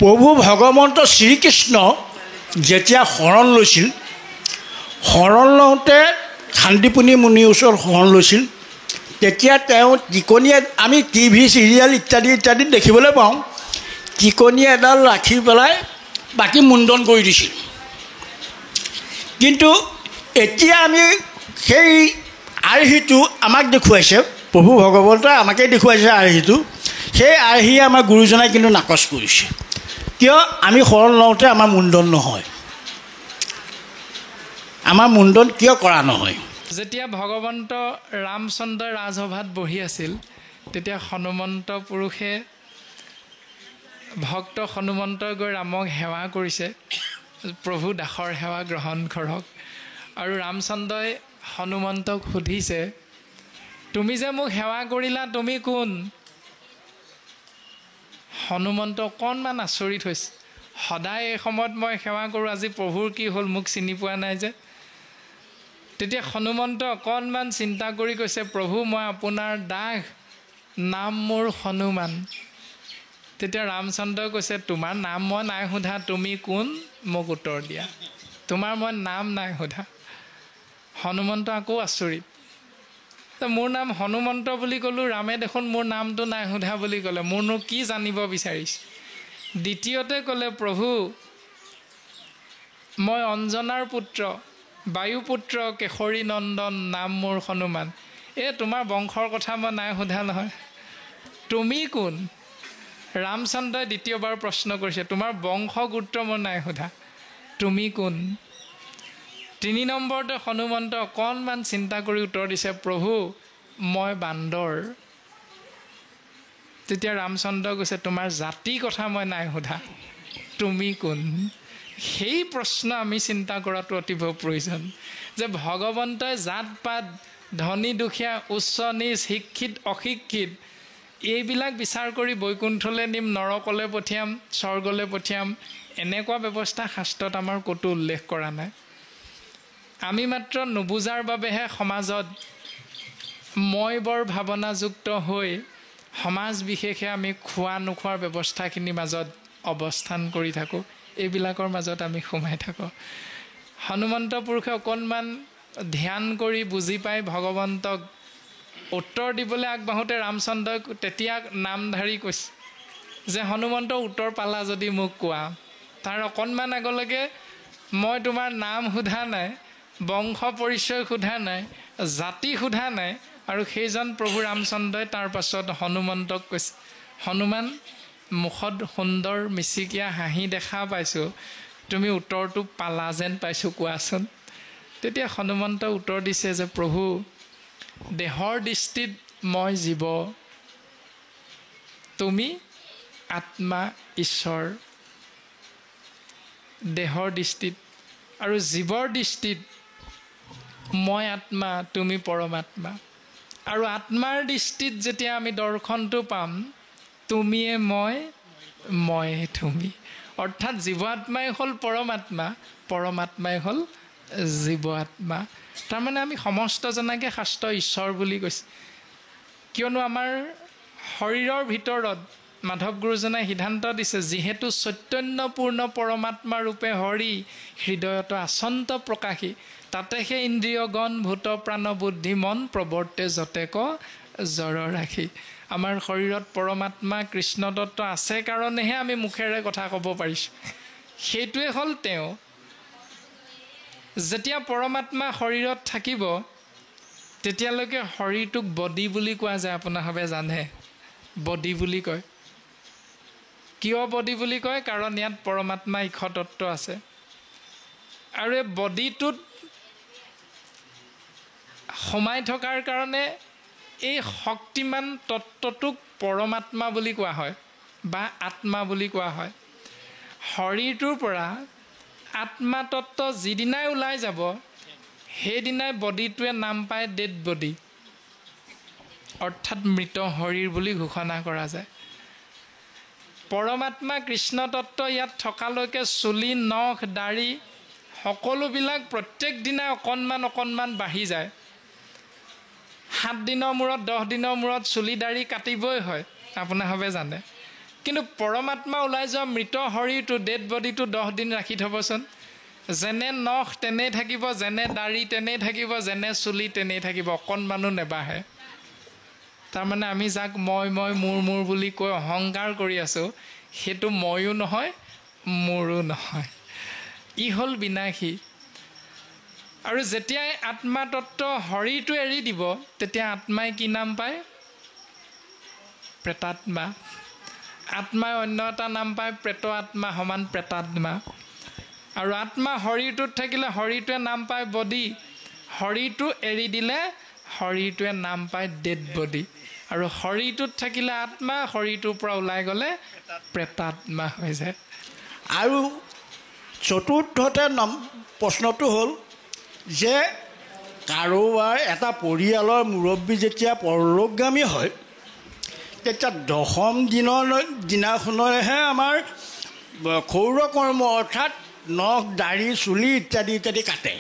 প্ৰভু ভগৱন্ত শ্ৰীকৃষ্ণ যেতিয়া শৰণ লৈছিল, শৰণ লওঁতে শান্তিপুনি মুনিৰ ওচৰত শৰণ লৈছিল, তেতিয়া তেওঁ টিকনিয়ে, আমি টিভি চিৰিয়েল ইত্যাদি ইত্যাদিত দেখিবলৈ পাওঁ, টিকনি এডাল ৰাখি পেলাই বাকী মুণ্ডন কৰি দিছিল। কিন্তু এতিয়া আমি সেই আৰ্হিটো আমাক দেখুৱাইছে, প্ৰভু ভগৱন্তই আমাকেই দেখুৱাইছে আৰ্হিটো। সেই আৰ্হিয়ে আমাৰ গুৰুজনাই কিন্তু নাকচ কৰিছে। কিয়? আমি শৰণ লওঁতে আমাৰ মুণ্ডন নহয়। আমাৰ মুণ্ডন কিয় কৰা নহয়? যেতিয়া ভগৱন্ত ৰামচন্দ্ৰ ৰাজসভাত বহি আছিল, তেতিয়া হনুমন্ত পুৰুষে, ভক্ত হনুমন্তই গৈ ৰামক সেৱা কৰিছে, প্ৰভু দাসৰ সেৱা গ্ৰহণ কৰক। আৰু ৰামচন্দ্ৰই হনুমন্তক সুধিছে, তুমি যে মোক সেৱা কৰিলা, তুমি কোন? হনুমন্ত অকণমান আচৰিত হৈছে। সদায় এই সময়ত মই সেৱা কৰোঁ, আজি প্ৰভুৰ কি হ'ল, মোক চিনি পোৱা নাই যে। তেতিয়া হনুমন্ত অকণমান চিন্তা কৰি কৈছে, প্ৰভু মই আপোনাৰ দাস, নাম মোৰ হনুমান। তেতিয়া ৰামচন্দ্ৰই কৈছে, তোমাৰ নাম মই নাই সোধা, তুমি কোন মোক উত্তৰ দিয়া, তোমাৰ মই নাম নাই সোধা। হনুমন্ত আকৌ আচৰিত, মোৰ নাম হনুমন্ত বুলি ক'লোঁ, ৰামে দেখোন মোৰ নামটো নাই সোধা বুলি ক'লে, মোৰনো কি জানিব বিচাৰিছে। দ্বিতীয়তে ক'লে, প্ৰভু মই অঞ্জনাৰ পুত্ৰ, বায়ুপুত্ৰ, কেশৰী নন্দন, নাম মোৰ হনুমান। তোমাৰ বংশৰ কথা মই নাই সোধা নহয়, তুমি কোন? ৰামচন্দ্ৰই দ্বিতীয়বাৰ প্ৰশ্ন কৰিছে, তোমাৰ বংশ গোত্ৰ মই নাই সোধা, তুমি কোন? 3 নম্বৰতে হনুমন্ত অকণমান চিন্তা কৰি উত্তৰ দিছে, প্ৰভু মই বান্দৰ। তেতিয়া ৰামচন্দ্ৰই কৈছে, তোমাৰ জাতিৰ কথা মই নাই সোধা, তুমি কোন? সেই প্ৰশ্ন আমি চিন্তা কৰাটো অতিৱ প্ৰয়োজন, যে ভগৱন্তই জাত পাত, ধনী দুখীয়া, উচ্চ নীচ, শিক্ষিত অশিক্ষিত, এইবিলাক বিচাৰ কৰি বৈকুণ্ঠলৈ নিম, নৰকলৈ পঠিয়াম, স্বৰ্গলৈ পঠিয়াম, এনেকুৱা ব্যৱস্থা শাস্ত্ৰত আমাৰ ক'তো উল্লেখ কৰা নাই। আমি মাত্ৰ নুবুজাৰ বাবেহে সমাজত মই বৰ ভাৱনাযুক্ত হৈ সমাজ বিশেষে আমি খোৱা নোখোৱাৰ ব্যৱস্থাখিনিৰ মাজত অৱস্থান কৰি থাকোঁ, এইবিলাকৰ মাজত আমি সোমাই থাকোঁ। হনুমন্ত পুৰুষে অকণমান ধ্যান কৰি বুজি পাই ভগৱন্তক উত্তৰ দিবলৈ আগবাঢ়োঁতে ৰামচন্দ্ৰই তেতিয়া নামধাৰী কৈছে যে, হনুমন্ত উত্তৰ পালা যদি মোক কোৱা। তাৰ অকণমান আগলৈকে মই তোমাৰ নাম সোধা নাই, বংশ পৰিচয় সোধা নাই, জাতি সোধা নাই। আৰু সেইজন প্ৰভু ৰামচন্দ্ৰই তাৰ পাছত হনুমন্তক কৈছে, হনুমান মুখত সুন্দৰ মিচিকীয়া হাঁহি দেখা পাইছোঁ, তুমি উত্তৰটো পালা যেন পাইছোঁ, কোৱাচোন। তেতিয়া হনুমন্ত উত্তৰ দিছে যে, প্ৰভু দেহৰ দৃষ্টিত মই জীৱ, তুমি আত্মা ঈশ্বৰ। দেহৰ দৃষ্টিত আৰু জীৱৰ দৃষ্টিত মই আত্মা, তুমি পৰমাত্মা। আৰু আত্মাৰ দৃষ্টিত যেতিয়া আমি দৰ্শনটো পাম, তুমিয়ে মই, ময়ে তুমি। অৰ্থাৎ জীৱ আত্মাই হ'ল পৰমাত্মা, পৰমাত্মাই হ'ল জীৱ আত্মা। তাৰমানে আমি সমস্তজনাকে শাস্ত্ৰ ঈশ্বৰ বুলি কৈছে। কিয়নো আমাৰ শৰীৰৰ ভিতৰত মাধৱ গুৰুজনাই সিদ্ধান্ত দিছে, যিহেতু চৈতন্যপূৰ্ণ পৰমাত্মা ৰূপে হৰি হৃদয়ত আচন্ত প্ৰকাশী, তাতে সেই ইন্দ্ৰিয়গণ ভূত প্ৰাণ বুদ্ধি মন প্ৰৱৰ্তে যতেক জৰ ৰাখি। আমাৰ শৰীৰত পৰমাত্মা কৃষ্ণ তত্ত্ব আছে কাৰণেহে আমি মুখেৰে কথা ক'ব পাৰিছোঁ। সেইটোৱে হ'ল তেওঁ। যেতিয়া পৰমাত্মা শৰীৰত থাকিব, তেতিয়ালৈকে শৰীৰটোক বডি বুলি কোৱা যায়। আপোনালোকে জানে বডি বুলি কয়। কিয় বডি বুলি কয়? কাৰণ ইয়াত পৰমাত্মা ইক্ষতত্ত্ব আছে। আৰু এই বডিটোত সোমাই থকাৰ কাৰণে এই শক্তিমান তত্ত্বটোক পৰমাত্মা বুলি কোৱা হয় বা আত্মা বুলি কোৱা হয়। শৰীৰটোৰ পৰা আত্মা তত্ত্ব যিদিনাই ওলাই যাব, সেইদিনাই বডিটোৱে নাম পায় ডেড বডি, অৰ্থাৎ মৃত শৰীৰ বুলি ঘোষণা কৰা যায়। পৰমাত্মা কৃষ্ণ তত্ত্ব ইয়াত থকালৈকে চুলি, নখ, দাড়ি সকলোবিলাক প্ৰত্যেক দিনাই অকণমান অকণমান বাঢ়ি যায়। 7 দিনৰ মূৰত, 10 দিনৰ মূৰত চুলি দাড়ি কাটিবই হয়, আপোনালোকে জানে। কিন্তু পৰমাত্মা ওলাই যোৱা মৃত শৰীৰটো ডেড বডিটো 10 দিন ৰাখি থ'বচোন। যেনে নখ তেনেই থাকিব, যেনে দাড়ি তেনেই থাকিব, যেনে চুলি তেনেই থাকিব, অকণমানো নেবাঢ়ে। তাৰমানে আমি যাক মই মোৰ বুলি কৈ অহংকাৰ কৰি আছোঁ, সেইটো ময়ো নহয় মোৰো নহয়, ই হ'ল বিনাশী। আৰু যেতিয়াই আত্মা তত্ত্ব শৰীৰটো এৰি দিব, তেতিয়া আত্মাই কি নাম পায়? প্ৰেতাত্মা। আত্মাই অন্য এটা নাম পায় প্ৰেত আত্মা সমান প্ৰেতাত্মা। আৰু আত্মা শৰীৰটোত থাকিলে শৰীৰটোৱে নাম পায় বডি, শৰীৰটো এৰি দিলে শৰীৰটোৱে নাম পায় ডেড বডি। আৰু শৰীৰটোত থাকিলে আত্মা, শৰীৰটোৰ পৰা ওলাই গ'লে প্ৰেতাত্মা হৈ যায়। আৰু চতুৰ্থতে প্ৰশ্নটো হ'ল যে কাৰোবাৰ এটা পৰিয়ালৰ মুৰব্বী যেতিয়া পৰলোকগামী হয়, তেতিয়া 10ম দিনাখনৰহে আমাৰ ক্ষৌৰ কৰ্ম অৰ্থাৎ নখ দাড়ি চুলি ইত্যাদি ইত্যাদি কাটে।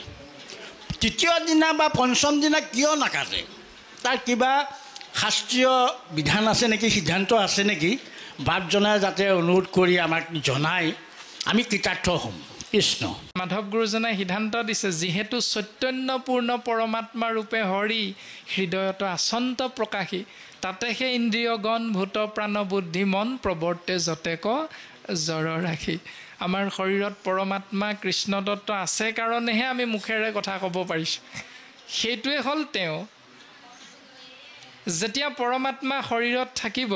তৃতীয় দিনা বা 5ম দিনা কিয় নাকাটে? তাৰ কিবা শাস্ত্ৰীয় বিধান আছে নেকি, সিদ্ধান্ত আছে নেকি? বাপজনাই যাতে অনুৰোধ কৰি আমাক জনায়, আমি কৃতাৰ্থ হ'ম। কৃষ্ণ। মাধৱ গুৰুজনাই সিদ্ধান্ত দিছে, যিহেতু চৈতন্যপূৰ্ণ পৰমাত্মা ৰূপে হৰি হৃদয়ত আচন্ত প্ৰকাশী, তাতে সেই ইন্দ্ৰিয়গণ ভূত প্ৰাণ বুদ্ধি মন প্ৰৱৰ্তে যতেক জৰ ৰাখি। আমাৰ শৰীৰত পৰমাত্মা কৃষ্ণ তত্ত্ব আছে কাৰণেহে আমি মুখেৰে কথা ক'ব পাৰিছোঁ। সেইটোৱে হ'ল তেওঁ। যেতিয়া পৰমাত্মা শৰীৰত থাকিব,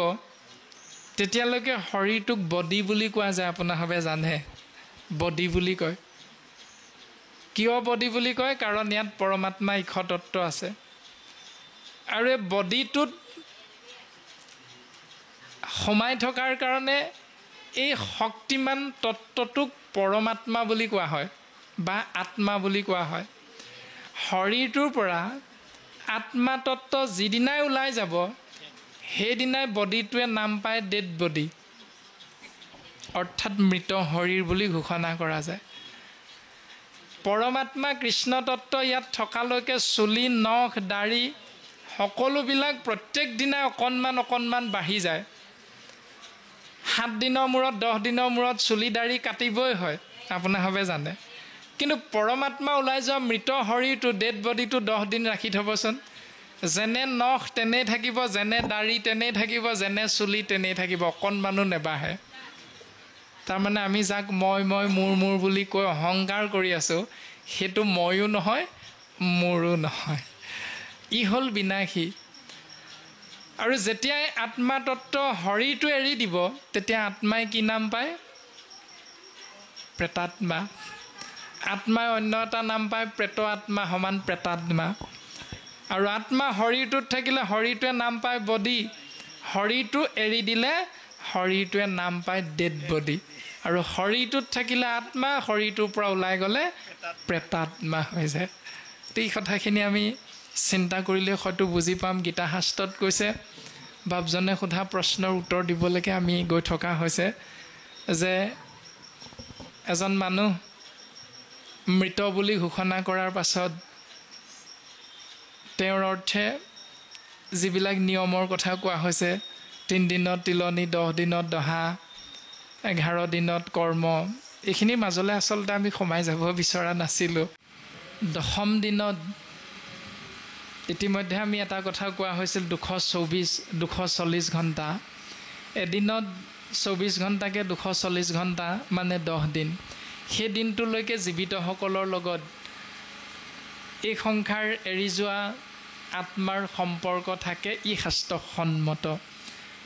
তেতিয়ালৈকে শৰীৰটোক বডি বুলি কোৱা যায়। আপোনালোকে জানে বডি বুলি কয়। কিয় বডি বুলি কয়? কাৰণ ইয়াত পৰমাত্মা ঈশ তত্ত্ব আছে। আৰু এই বডিটোত সোমাই থকাৰ কাৰণে এই শক্তিমান তত্ত্বটোক পৰমাত্মা বুলি কোৱা হয় বা আত্মা বুলি কোৱা হয়। শৰীৰটোৰ পৰা আত্মা তত্ত্ব যিদিনাই ওলাই যাব, সেইদিনাই বডিটোৱে নাম পায় ডেড বডি, অৰ্থাৎ মৃত শৰীৰ বুলি ঘোষণা কৰা যায়। পৰমাত্মা কৃষ্ণ তত্ত্ব ইয়াত থকালৈকে চুলি নখ দাড়ি সকলোবিলাক প্ৰত্যেক দিনাই অকণমান বাঢ়ি যায়। 7 দিনৰ মূৰত 10 দিনৰ মূৰত চুলি দাড়ি কাটিবই হয়, আপোনালোকে জানে। কিন্তু পৰমাত্মা ওলাই যোৱা মৃত শৰীৰটো ডেড বডিটো 10 দিন ৰাখি থ'বচোন। যেনে নখ তেনেই থাকিব, যেনে দাড়ি তেনেই থাকিব, যেনে চুলি তেনেই থাকিব, অকণমানো নেবাঢ়ে। তাৰমানে আমি যাক মই মোৰ বুলি কৈ অহংকাৰ কৰি আছোঁ, সেইটো ময়ো নহয় মোৰো নহয়, ই হ'ল বিনাশী। আৰু যেতিয়াই আত্মা তত্ত্ব শৰীৰটো এৰি দিব, তেতিয়া আত্মাই কি নাম পায়? প্ৰেতাত্মা। আত্মাই অন্য এটা নাম পায় প্ৰেত আত্মা সমান প্ৰেতাত্মা। আৰু আত্মা শৰীৰটোত থাকিলে শৰীৰটোৱে নাম পায় বডি, শৰীৰটো এৰি দিলে শৰীৰটোৱে নাম পায় ডেড বডি। আৰু শৰীৰটোত থাকিলে আত্মা, শৰীৰটোৰ পৰা ওলাই গ'লে প্ৰেতাত্মা হৈ যায়। এই কথাখিনি আমি চিন্তা কৰিলে হয়তো বুজি পাম। গীতা শাস্ত্ৰত কৈছে, বাপজনে সোধা প্ৰশ্নৰ উত্তৰ দিবলৈকে আমি গৈ থকা হৈছে যে এজন মানুহ মৃত বুলি ঘোষণা কৰাৰ পাছত তেওঁৰ অৰ্থে যিবিলাক নিয়মৰ কথা কোৱা হৈছে, 3 দিনত তিলনি, 10 দিনত দহা, 11 দিনত কৰ্ম, এইখিনিৰ মাজলৈ আচলতে আমি সোমাই যাব বিচৰা নাছিলোঁ। 10ম দিনত ইতিমধ্যে আমি এটা কথা কোৱা হৈছিল, 240 ঘণ্টা। এদিনত 24 ঘণ্টাকৈ 240 ঘণ্টা মানে 10 দিন। সেই দিনটোলৈকে জীৱিতসকলৰ লগত এই সংসাৰ এৰি যোৱা আত্মাৰ সম্পৰ্ক থাকে, ই শাস্ত্ৰসন্মত।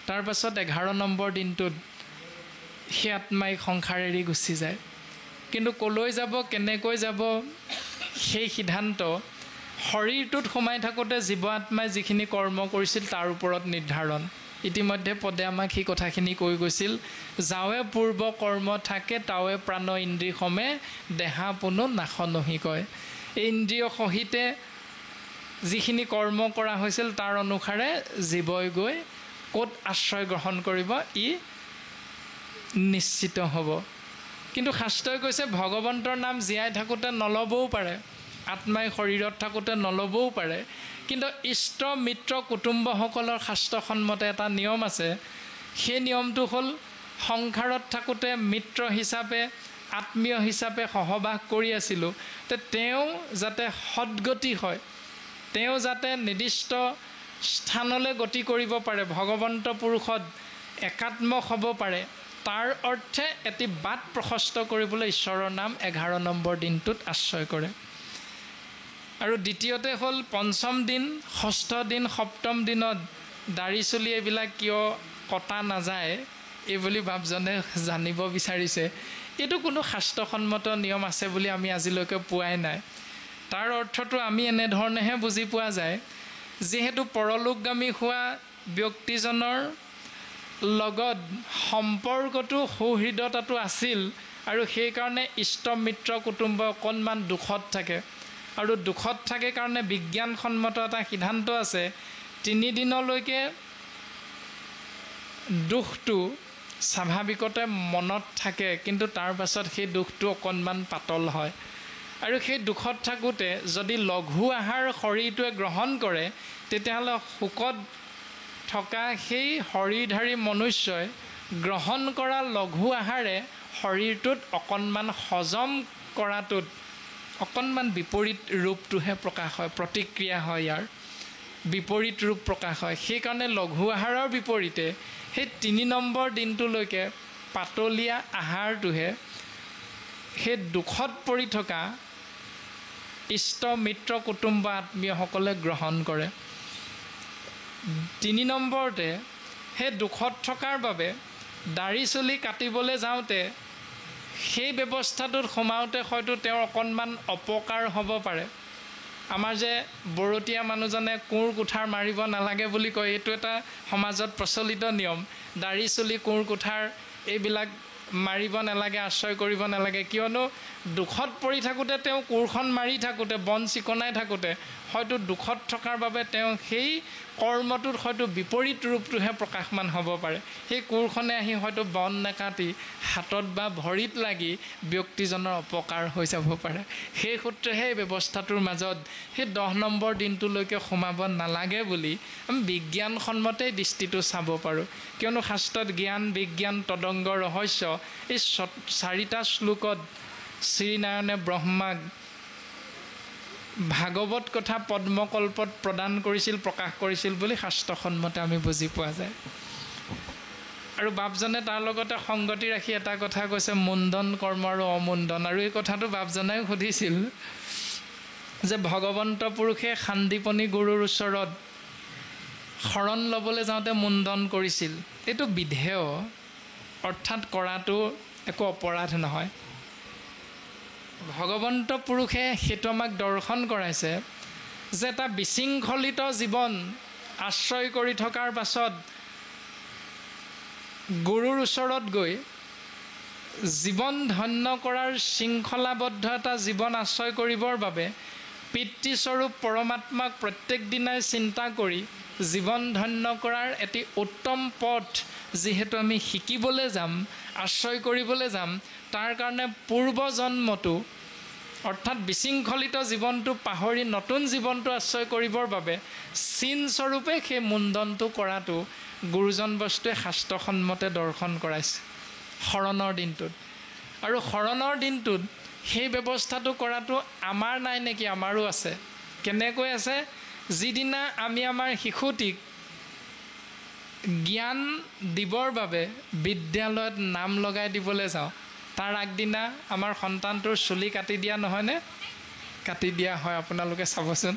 তাৰ পাছত 11 নম্বৰ দিনটোত সেই আত্মাই সংসাৰ এৰি গুচি যায়। কিন্তু ক'লৈ যাব, কেনেকৈ যাব, সেই সিদ্ধান্ত শৰীৰটোত সোমাই থাকোঁতে জীৱ আত্মাই যিখিনি কৰ্ম কৰিছিল তাৰ ওপৰত নিৰ্ধাৰণ। ইতিমধ্যে পদে আমাক সেই কথাখিনি কৈ গৈছিল, যাৱে পূৰ্ব কৰ্ম থাকে তাৱে প্ৰাণ ইন্দ্ৰিয় সমে দেহা পুনো নাশনহি কয়। এই ইন্দ্ৰিয় সহিতে যিখিনি কৰ্ম কৰা হৈছিল তাৰ অনুসাৰে জীৱই গৈ ক'ত আশ্ৰয় গ্ৰহণ কৰিব, ই নিশ্চিত হ'ব। কিন্তু শাস্ত্ৰই কৈছে ভগৱন্তৰ নাম জীয়াই থাকোঁতে নল'বও পাৰে, আত্মাই শৰীৰত থাকোঁতে নল'বও পাৰে। কিন্তু ইষ্ট মিত্ৰ কুটুম্বসকলৰ শাস্ত্ৰসন্মতে এটা নিয়ম আছে। সেই নিয়মটো হ'ল সংসাৰত থাকোঁতে মিত্ৰ হিচাপে আত্মীয় হিচাপে সহবাস কৰি আছিলোঁ, তেওঁ যাতে সদ্গতি হয়, তেওঁ যাতে নিৰ্দিষ্ট স্থানলৈ গতি কৰিব পাৰে, ভগৱন্ত পুৰুষত একাত্ম হ'ব পাৰে, তাৰ অৰ্থে এটি বাট প্ৰশস্ত কৰিবলৈ ঈশ্বৰৰ নাম 11 নম্বৰ দিনটোত আশ্ৰয় কৰে। আৰু দ্বিতীয়তে হ'ল পঞ্চম দিন, ষষ্ঠ দিন, সপ্তম দিনত দাড়ি চুলি এইবিলাক কিয় কটা নাযায় এই বুলি বাপজনে জানিব বিচাৰিছে। এইটো কোনো শাস্ত্ৰসন্মত নিয়ম আছে বুলি আমি আজিলৈকে পোৱাই নাই। তাৰ অৰ্থটো আমি এনেধৰণেহে বুজি পোৱা যায়, যিহেতু পৰলোকগামী হোৱা ব্যক্তিজনৰ লগত সম্পৰ্কটো সৌহৃদতাটো আছিল আৰু সেইকাৰণে ইষ্ট মিত্ৰ কুটুম্ব অকণমান দুখত থাকে। আৰু দুখত থাকে কাৰণে বিজ্ঞানসন্মত এটা সিদ্ধান্ত আছে, 3 দিনলৈকে দুখটো স্বাভাৱিকতে মনত থাকে, কিন্তু তাৰ পাছত সেই দুখটো অকণমান পাতল হয়। আৰু সেই দুখত থাকোঁতে যদি লঘু আহাৰ শৰীৰটোৱে গ্ৰহণ কৰে, তেতিয়াহ'লে শোকত থকা সেই শৰীৰধাৰী মনুষ্যই গ্ৰহণ কৰা লঘু আহাৰে শৰীৰটোত অকণমান হজম কৰাটোত অকণমান বিপৰীত ৰূপটোহে প্ৰকাশ হয়, প্ৰতিক্ৰিয়া হয়, ইয়াৰ বিপৰীত ৰূপ প্ৰকাশ হয়। সেইকাৰণে লঘু আহাৰৰ বিপৰীতে সেই 3 নম্বৰ দিনটোলৈকে পাতলীয়া আহাৰটোহে সেই দুখত পৰি থকা ইষ্ট মিত্ৰ কুটুম্ব আত্মীয়সকলে গ্ৰহণ কৰে। 3 নম্বৰতে সেই দুখত থকাৰ বাবে দাড়ি চুলি কাটিবলৈ যাওঁতে সেই ব্যৱস্থাটোত সোমাওঁতে হয়তো তেওঁৰ অকণমান অপকাৰ হ'ব পাৰে। আমাৰ যে বৰতীয়া মানুহজনে কোৰ কুঠাৰ মাৰিব নালাগে বুলি কয়, এইটো এটা সমাজত প্ৰচলিত নিয়ম। দাড়ি চুলি কোৰ কুঠাৰ এইবিলাক মাৰিব নালাগে, আশ্ৰয় কৰিব নালাগে, কিয়নো দুখত পৰি থাকোঁতে তেওঁ কোৰখন মাৰি থাকোঁতে, বন চিকনাই থাকোঁতে হয়তো দুখত থকাৰ বাবে তেওঁ সেই কৰ্মটোত হয়তো বিপৰীত ৰূপটোহে প্ৰকাশমান হ'ব পাৰে। সেই কোৰখনে আহি হয়তো বন নেকাটি হাতত বা ভৰিত লাগি ব্যক্তিজনৰ অপকাৰ হৈ যাব পাৰে। সেই সূত্ৰেহে এই ব্যৱস্থাটোৰ মাজত সেই 10 নম্বৰ দিনটোলৈকে সোমাব নালাগে বুলি আমি বিজ্ঞানসন্মতেই দৃষ্টিটো চাব পাৰোঁ। কিয়নো শাস্ত্ৰত জ্ঞান বিজ্ঞান তদংগ ৰহস্য এই 4টা শ্লোকত শ্ৰীনাৰায়ণে ব্ৰহ্মাক ভাগৱত কথা পদ্মকল্পত প্ৰদান কৰিছিল, প্ৰকাশ কৰিছিল বুলি শাস্ত্ৰসন্মতে আমি বুজি পোৱা যায়। আৰু বাপজনে তাৰ লগতে সংগতি ৰাখি এটা কথা কৈছে, মুণ্ডন কৰ্ম আৰু অমুণ্ডন। আৰু এই কথাটো বাপজনেও সুধিছিল যে ভগৱন্ত পুৰুষে শান্তিপনী গুৰুৰ ওচৰত শৰণ ল'বলৈ যাওঁতে মুণ্ডন কৰিছিল। এইটো বিধেয়, অৰ্থাৎ কৰাটো একো অপৰাধ নহয়। ভগৱন্ত পুৰুষে সেইটো আমাক দৰ্শন কৰাইছে যে এটা বিশৃংখলিত জীৱন আশ্ৰয় কৰি থকাৰ পাছত গুৰুৰ ওচৰত গৈ জীৱন ধন্য কৰাৰ শৃংখলাবদ্ধ এটা জীৱন আশ্ৰয় কৰিবৰ বাবে পিতৃস্বৰূপ পৰমাত্মাক প্ৰত্যেক দিনাই চিন্তা কৰি জীৱন ধন্য কৰাৰ এটি উত্তম পথ যিহেতু আমি শিকিবলৈ যাম, আশ্ৰয় কৰিবলৈ যাম, তাৰ কাৰণে পূৰ্বজন্মটো অৰ্থাৎ বিশৃংখলিত জীৱনটো পাহৰি নতুন জীৱনটো আশ্ৰয় কৰিবৰ বাবে চিনস্বৰূপে সেই মুণ্ডনটো কৰাটো গুৰুজন বস্তুৱে শাস্ত্ৰসন্মতে দৰ্শন কৰাইছে শৰণৰ দিনটোত। আৰু শৰণৰ দিনটোত সেই ব্যৱস্থাটো কৰাটো আমাৰ নাই নেকি? আমাৰো আছে। কেনেকৈ আছে? যিদিনা আমি আমাৰ শিশুটিক জ্ঞান দিবৰ বাবে বিদ্যালয়ত নাম লগাই দিবলৈ যাওঁ, তাৰ আগদিনা আমাৰ সন্তানটোৰ চুলি কাটি দিয়া নহয়নে? কাটি দিয়া হয়। আপোনালোকে চাবচোন,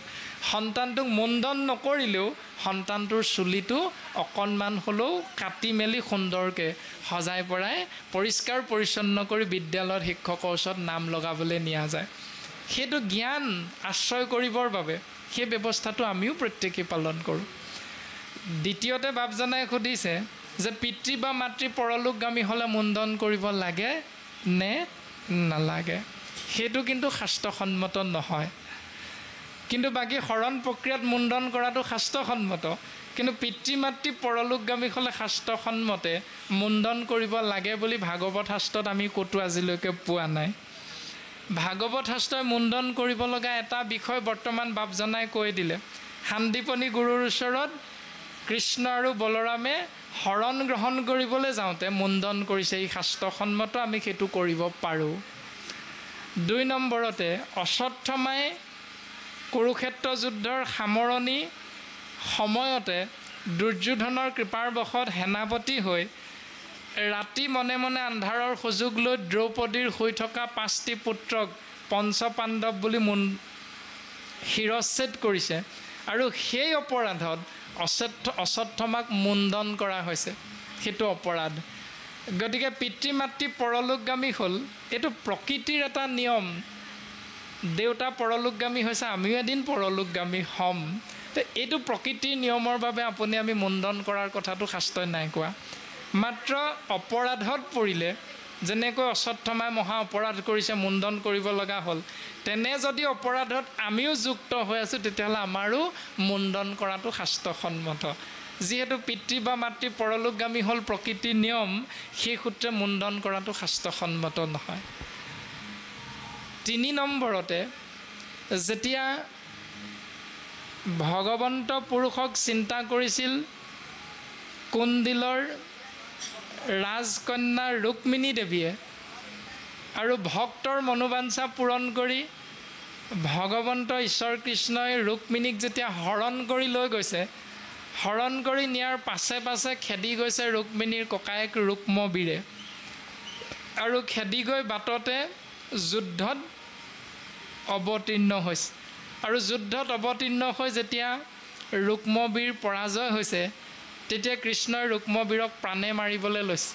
সন্তানটোক মুণ্ডন নকৰিলেও সন্তানটোৰ চুলিটো অকণমান হ'লেও কাটি মেলি সুন্দৰকৈ সজাই পৰাই পৰিষ্কাৰ পৰিচ্ছন্ন কৰি বিদ্যালয়ত শিক্ষকৰ ওচৰত নাম লগাবলৈ নিয়া যায়। সেইটো জ্ঞান আশ্ৰয় কৰিবৰ বাবে সেই ব্যৱস্থাটো আমিও প্ৰত্যেকেই পালন কৰোঁ। দ্বিতীয়তে বাপজনাই সুধিছে যে পিতৃ বা মাতৃ পৰলোকগামী হ'লে মুণ্ডন কৰিব লাগে নে নালাগে? সেইটো কিন্তু শাস্ত্ৰসন্মত নহয়। কিন্তু বাকী শৰণ প্ৰক্ৰিয়াত মুণ্ডন কৰাটো শাস্ত্ৰসন্মত। কিন্তু পিতৃ মাতৃ পৰলোকগামী হ'লে শাস্ত্ৰসন্মতে মুণ্ডন কৰিব লাগে বুলি ভাগৱত শাস্ত্ৰত আমি ক'তো আজিলৈকে পোৱা নাই। ভাগৱত শাস্ত্ৰই মুণ্ডন কৰিব লগা এটা বিষয় বৰ্তমান বাপজনাই কৈ দিলে। শান্তিপনী গুৰুৰ ওচৰত কৃষ্ণ আৰু বলৰামে শৰণ গ্ৰহণ কৰিবলৈ যাওঁতে মুণ্ডন কৰিছে, এই শাস্ত্ৰসন্মত আমি সেইটো কৰিব পাৰোঁ। 2 নম্বৰতে অশ্বত্থামাই কুৰুক্ষেত্ৰ যুদ্ধৰ সামৰণি সময়তে দুৰ্যোধনৰ কৃপাৰ বশত সেনাপতি হৈ ৰাতি মনে মনে আন্ধাৰৰ সুযোগ লৈ দ্ৰৌপদীৰ হৈ থকা 5টি পুত্ৰক পঞ্চপাণ্ডৱ বুলি শিৰচ্ছেদ কৰিছে, আৰু সেই অপৰাধত অশ্বত্থামাক মুণ্ডন কৰা হৈছে, সেইটো অপৰাধ। গতিকে পিতৃ মাতৃ পৰলোকগামী হ'ল, এইটো প্ৰকৃতিৰ এটা নিয়ম। দেউতা পৰলোকগামী হৈছে, আমিও এদিন পৰলোকগামী হ'ম। তো এইটো প্ৰকৃতিৰ নিয়মৰ বাবে আমি মুণ্ডন কৰাৰ কথাটো শাস্ত্ৰই নাই কোৱা। মাত্ৰ অপৰাধত পৰিলে, যেনেকৈ অশ্বত্থামাই মহা অপৰাধ কৰিছে, মুণ্ডন কৰিব লগা হ'ল, তেনে যদি অপৰাধত আমিও যুক্ত হৈ আছোঁ, তেতিয়াহ'লে আমাৰো মুণ্ডন কৰাটো শাস্ত্ৰসন্মত। যিহেতু পিতৃ বা মাতৃ পৰলোকগামী হ'ল প্ৰকৃতিৰ নিয়ম, সেই সূত্ৰে মুণ্ডন কৰাটো শাস্ত্ৰসন্মত নহয়। 3 নম্বৰতে যেতিয়া ভগৱন্ত পুৰুষক চিন্তা কৰিছিল কুন্দিলৰ ৰাজকন্যা ৰুক্মিণী দেৱীয়ে, আৰু ভক্তৰ মনোবাঞ্ছা পূৰণ কৰি ভগৱন্ত ঈশ্বৰ কৃষ্ণই ৰুক্মিণীক যেতিয়া হৰণ কৰি লৈ গৈছে, হৰণ কৰি নিয়াৰ পাছে পাছে খেদি গৈছে ৰুক্মিণীৰ ককায়েক ৰুক্মবীৰে, আৰু খেদি গৈ বাটতে যুদ্ধত অৱতীৰ্ণ হৈছে। আৰু যুদ্ধত অৱতীৰ্ণ হৈ যেতিয়া ৰুক্মবীৰ পৰাজয় হৈছে, তেতিয়া কৃষ্ণই ৰুক্মবীৰক প্ৰাণে মাৰিবলৈ লৈছে।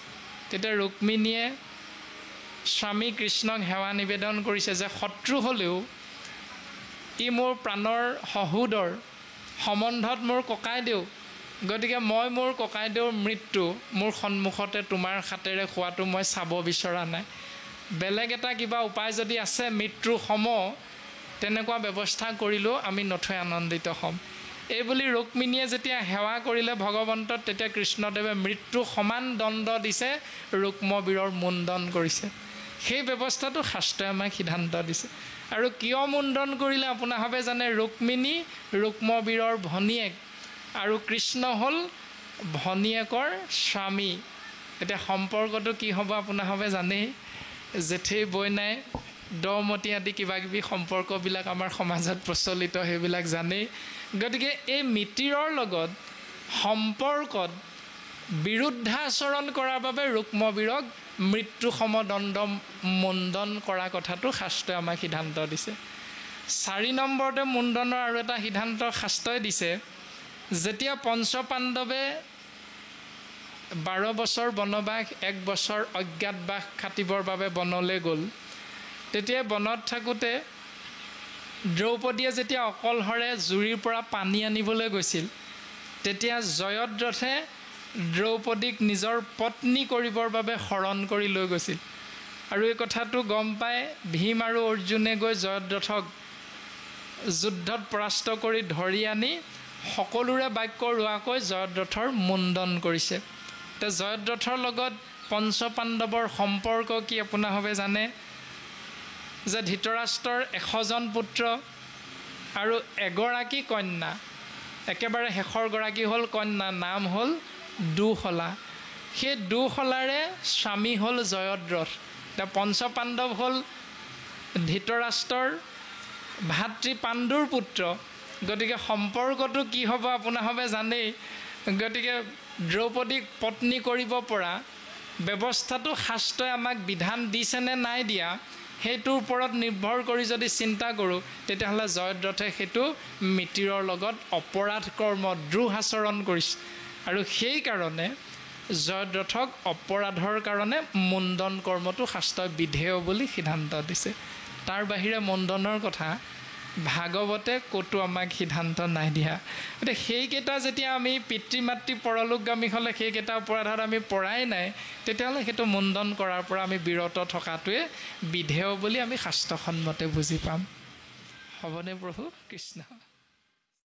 তেতিয়া ৰুক্মিণীয়ে স্বামী কৃষ্ণক সেৱা নিবেদন কৰিছে যে শত্ৰু হ'লেও ই মোৰ প্ৰাণৰ সহোদৰ, সম্বন্ধত মোৰ ককাইদেউ, গতিকে মই মোৰ ককাইদেউৰ মৃত্যু মোৰ সন্মুখতে তোমাৰ হাতেৰে খোৱাটো মই চাব বিচৰা নাই। বেলেগ এটা কিবা উপায় যদি আছে মৃত্যু সম, তেনেকুৱা ব্যৱস্থা কৰিলেও আমি নথৈ আনন্দিত হ'ম। এইবুলি ৰুক্মিণীয়ে যেতিয়া সেৱা কৰিলে ভগৱন্তত, তেতিয়া কৃষ্ণদেৱে মৃত্যু সমান দণ্ড দিছে, ৰুক্মবীৰৰ মুণ্ডন কৰিছে। সেই ব্যৱস্থাটো শাস্ত্ৰই আমাক সিদ্ধান্ত দিছে। আৰু কিয় মুণ্ডন কৰিলে আপোনাভাৱে জানে? ৰুক্মিণী ৰুক্মবীৰৰ ভনীয়েক, আৰু কৃষ্ণ হ'ল ভনীয়েকৰ স্বামী। এতিয়া সম্পৰ্কটো কি হ'ব আপোনাভাৱে জানেই, জেঠেই বৈনাই দমতি আদি কিবাকিবি সম্পৰ্কবিলাক আমাৰ সমাজত প্ৰচলিত, সেইবিলাক জানেই। গতিকে এই মিতিৰৰ লগত সম্পৰ্কত বিৰুদ্ধাচৰণ কৰাৰ বাবে ৰুক্মবীৰক মৃত্যু সমদণ্ড মুণ্ডন কৰা কথাটো শাস্ত্ৰই আমাক সিদ্ধান্ত দিছে। 4 নম্বৰতে মুণ্ডনৰ আৰু এটা সিদ্ধান্ত শাস্ত্ৰই দিছে। যেতিয়া পঞ্চপাণ্ডৱে 12 বছৰ বনবাস, 1 বছৰ অজ্ঞাতবাস খাটিবৰ বাবে বনলৈ গ'ল, তেতিয়া বনত থাকোঁতে দ্ৰৌপদীয়ে যেতিয়া অকলশৰে জুৰিৰ পৰা পানী আনিবলৈ গৈছিল, তেতিয়া জয়দ্ৰথে দ্ৰৌপদীক নিজৰ পত্নী কৰিবৰ বাবে শৰণ কৰি লৈ গৈছিল। আৰু এই কথাটো গম পাই ভীম আৰু অৰ্জুনে গৈ জয়দ্ৰথক যুদ্ধত পৰাস্ত কৰি ধৰি আনি সকলোৰে বাক্য ৰোৱাকৈ জয়দ্ৰথৰ মুণ্ডন কৰিছে। এতিয়া জয়দ্ৰথৰ লগত পঞ্চপাণ্ডৱৰ সম্পৰ্ক কি আপোনাভাৱে জানে? যে ধৃতৰাষ্ট্ৰৰ 100জন পুত্ৰ আৰু এগৰাকী কন্যা, একেবাৰে শেষৰ গৰাকী হ'ল কন্যা, নাম হ'ল দুশলা। সেই দুশলাৰে স্বামী হ'ল জয়দ্ৰথ। এতিয়া পঞ্চপাণ্ডৱ হ'ল ধৃতৰাষ্ট্ৰৰ ভাতৃ পাণ্ডুৰ পুত্ৰ, গতিকে সম্পৰ্কটো কি হ'ব আপোনাভাৱে জানেই। গতিকে দ্ৰৌপদীক পত্নী কৰিব পৰা ব্যৱস্থাটো শাস্ত্ৰই আমাক বিধান দিছেনে নাই দিয়া, সেইটোৰ ওপৰত নিৰ্ভৰ কৰি যদি চিন্তা কৰোঁ, তেতিয়াহ'লে জয়দ্ৰথে সেইটো মিতিৰৰ লগত অপৰাধ কৰ্ম দ্ৰোহাচৰণ কৰিছে, আৰু সেইকাৰণে জয়দ্ৰথক অপৰাধৰ কাৰণে মুণ্ডন কৰ্মটো শাস্ত্ৰই বিধেয় বুলি সিদ্ধান্ত দিছে। তাৰ বাহিৰে মুণ্ডনৰ কথা ভাগৱতে ক'তো আমাক সিদ্ধান্ত নাই দিয়া। গতিকে সেইকেইটা যেতিয়া আমি পিতৃ মাতৃ পৰলোকগামী হ'লে সেইকেইটা অপৰাধত আমি পৰাই নাই, তেতিয়াহ'লে সেইটো মুণ্ডন কৰাৰ পৰা আমি বিৰত থকাটোৱে বিধেয় বুলি আমি শাস্ত্ৰসন্মতে বুজি পাম। হ'বনে প্ৰভু? কৃষ্ণ।